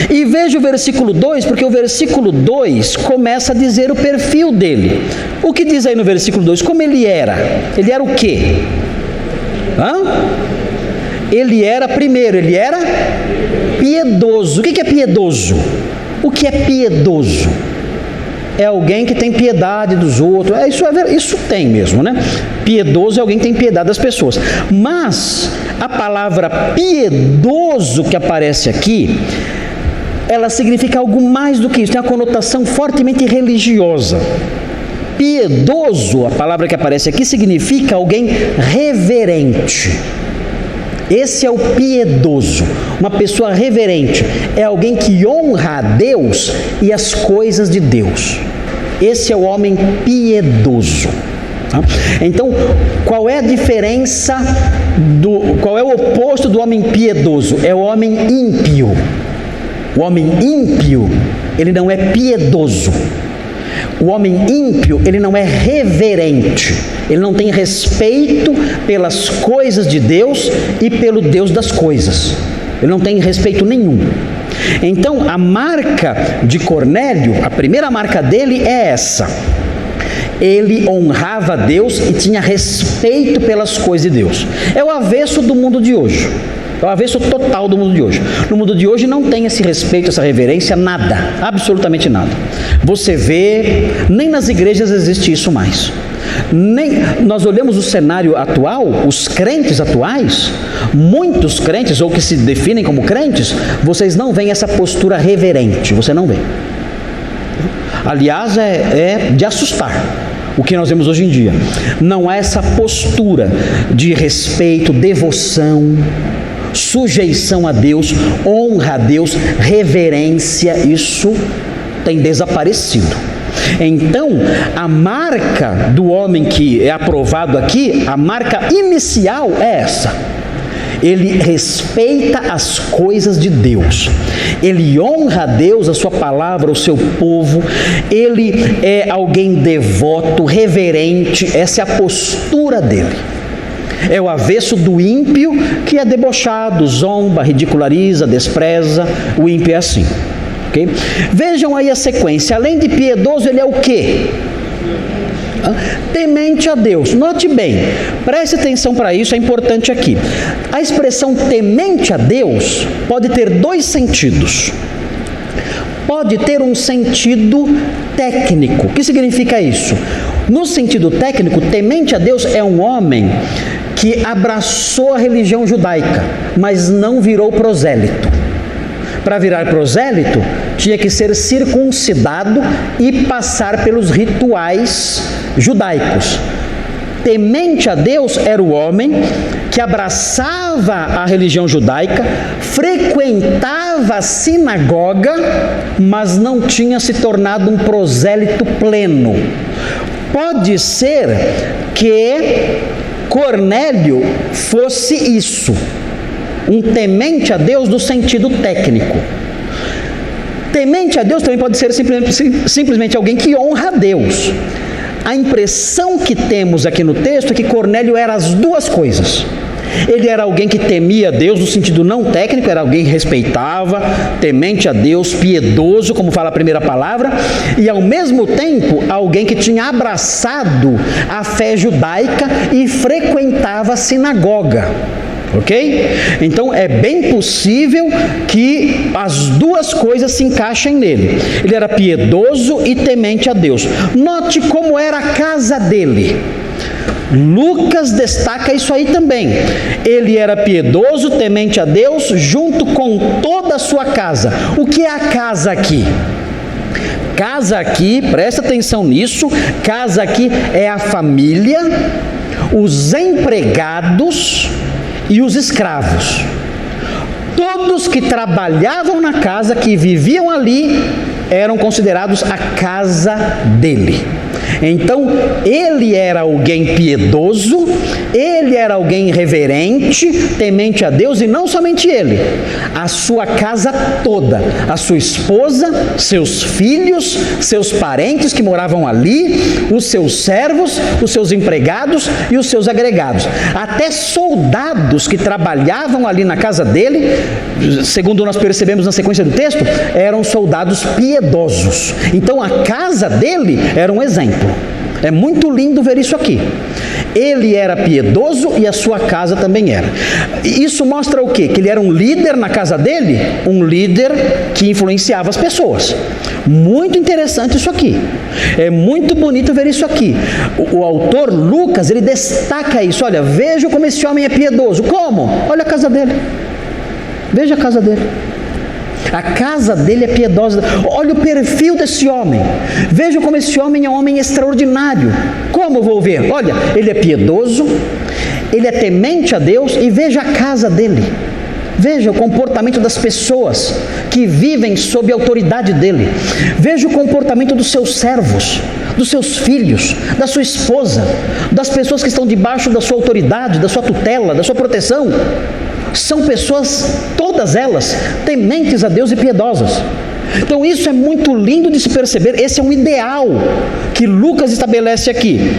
E veja o versículo 2, porque o versículo 2 começa a dizer o perfil dele. O que diz aí no versículo 2? Como ele era? Ele era o quê? Ele era, primeiro, ele era piedoso. O que é piedoso? O que é piedoso? É alguém que tem piedade dos outros. Isso tem mesmo, né? Piedoso é alguém que tem piedade das pessoas. Mas a palavra piedoso que aparece aqui, ela significa algo mais do que isso. Tem uma conotação fortemente religiosa. Piedoso, a palavra que aparece aqui, significa alguém reverente. Esse é o piedoso, uma pessoa reverente, é alguém que honra a Deus e as coisas de Deus. Esse é o homem piedoso. Então, qual é a diferença, qual é o oposto do homem piedoso? É o homem ímpio. O homem ímpio, ele não é piedoso. O homem ímpio, ele não é reverente, ele não tem respeito pelas coisas de Deus e pelo Deus das coisas, ele não tem respeito nenhum. Então, a marca de Cornélio, a primeira marca dele é essa: ele honrava Deus e tinha respeito pelas coisas de Deus. É o avesso do mundo de hoje. É o avesso total do mundo de hoje. No mundo de hoje não tem esse respeito, essa reverência, nada, absolutamente nada. Você vê, nem nas igrejas existe isso mais. Nós olhamos o cenário atual, os crentes atuais, muitos crentes, ou que se definem como crentes, vocês não veem essa postura reverente, você não vê. Aliás, é de assustar o que nós vemos hoje em dia. Não há essa postura de respeito, devoção, sujeição a Deus, honra a Deus, reverência, isso tem desaparecido. Então, a marca do homem que é aprovado aqui, a marca inicial é essa: ele respeita as coisas de Deus, ele honra a Deus, a sua palavra, o seu povo, ele é alguém devoto, reverente, essa é a postura dele. É o avesso do ímpio, que é debochado, zomba, ridiculariza, despreza. O ímpio é assim, okay? Vejam aí a sequência. Além de piedoso, ele é o quê? Temente a Deus. Note bem, preste atenção para isso, é importante aqui. A expressão temente a Deus pode ter dois sentidos. Pode ter um sentido técnico. O que significa isso? No sentido técnico, temente a Deus é um homem que abraçou a religião judaica, mas não virou prosélito. Para virar prosélito, tinha que ser circuncidado e passar pelos rituais judaicos. Temente a Deus era o homem que abraçava a religião judaica, frequentava a sinagoga, mas não tinha se tornado um prosélito pleno. Pode ser que Cornélio fosse isso, um temente a Deus no sentido técnico. Temente a Deus também pode ser simplesmente alguém que honra a Deus. A impressão que temos aqui no texto é que Cornélio era as duas coisas. Ele era alguém que temia a Deus no sentido não técnico, era alguém que respeitava, temente a Deus, piedoso, como fala a primeira palavra, e ao mesmo tempo alguém que tinha abraçado a fé judaica e frequentava a sinagoga. Ok? Então é bem possível que as duas coisas se encaixem nele. Ele era piedoso e temente a Deus. Note como era a casa dele. Lucas destaca isso aí também. Ele era piedoso, temente a Deus, junto com toda a sua casa. O que é a casa aqui? Casa aqui, presta atenção nisso, casa aqui é a família, os empregados e os escravos. Todos que trabalhavam na casa, que viviam ali, eram considerados a casa dele. Então, ele era alguém piedoso, ele era alguém reverente, temente a Deus, e não somente ele, a sua casa toda, a sua esposa, seus filhos, seus parentes que moravam ali, os seus servos, os seus empregados e os seus agregados. Até soldados que trabalhavam ali na casa dele, segundo nós percebemos na sequência do texto, eram soldados piedosos. Então a casa dele era um exemplo. É muito lindo ver isso aqui. Ele era piedoso e a sua casa também era. Isso mostra o quê? Que ele era um líder na casa dele, um líder que influenciava as pessoas. Muito interessante isso aqui. É muito bonito ver isso aqui. O autor Lucas, ele destaca isso. Olha, veja como esse homem é piedoso. Como? Olha a casa dele. Veja a casa dele. A casa dele é piedosa. Olha o perfil desse homem. Veja como esse homem é um homem extraordinário. Como vou ver? Olha, ele é piedoso, ele é temente a Deus, e veja a casa dele. Veja o comportamento das pessoas que vivem sob a autoridade dele. Veja o comportamento dos seus servos, dos seus filhos, da sua esposa, das pessoas que estão debaixo da sua autoridade, da sua tutela, da sua proteção. São pessoas, todas elas, tementes a Deus e piedosas. Então isso é muito lindo de se perceber. Esse é um ideal que Lucas estabelece aqui.